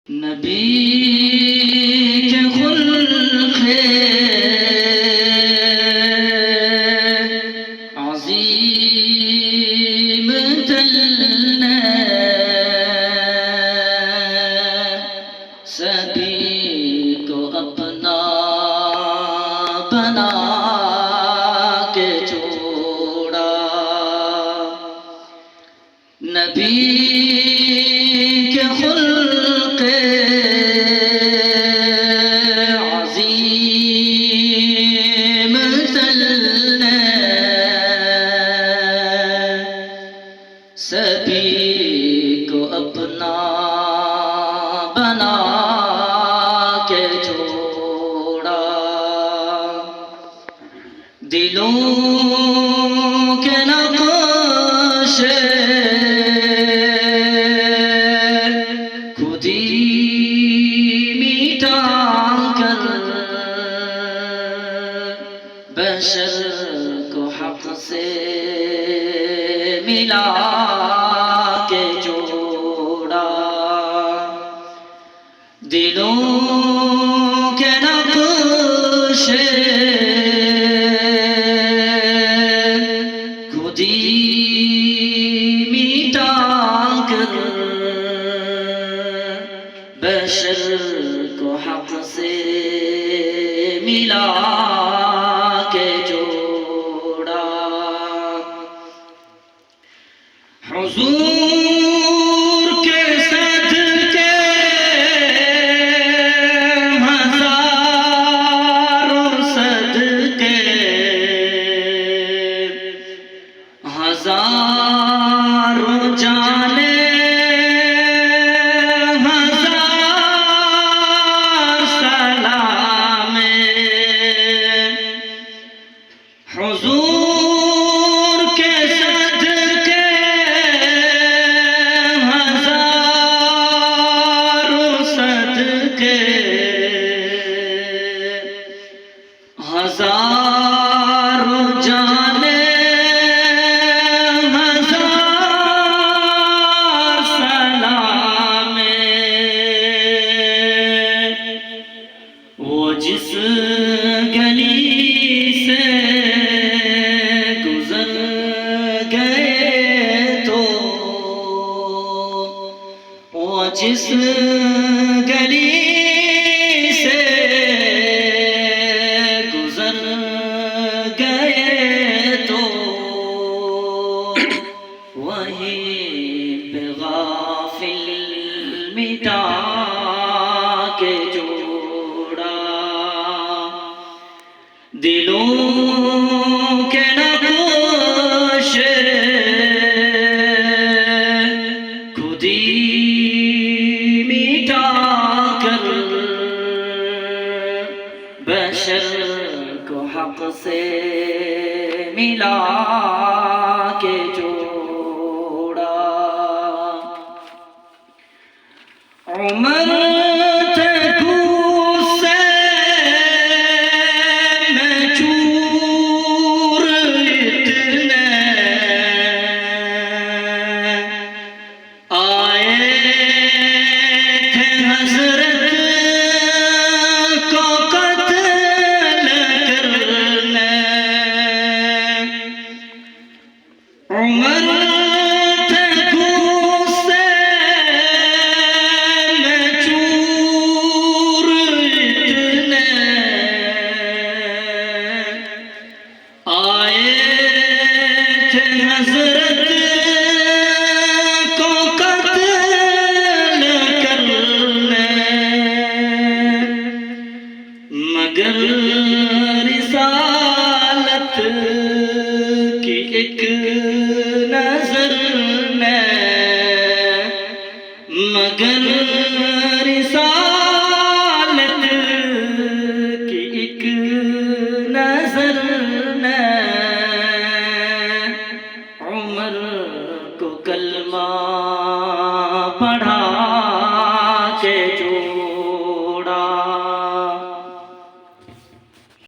नबी के खुल्क़ अज़ीम तलने सभी को अपना बना के छोड़ा। नबी के खुल्क़ अज़ीम तलने सभी को अपना बना के छोड़ा। दिलों के नक्श खुदी मिटा कर बशर को हक़ से मिला के जोड़ा। दिलों के नक्श खुदी मिटा कर बशर को हक़ से मिला के जोड़ा। हुज़ूर के सदके हज़ारों सदके हज़ारों जाने हुज़ूर के सदके हज़ारों सदके हज़ारों जाने हज़ार सलामे। वो जिस गली से गुज़र गए तो वो जिस गली से गुज़र गए तो वहीं पे गाफिल मिटा के जोड़ा। दिलों के नक्श खुदी मिटा कर बशर को हक़ से मिला के जोड़ा। उमर मगर रिसालत की एक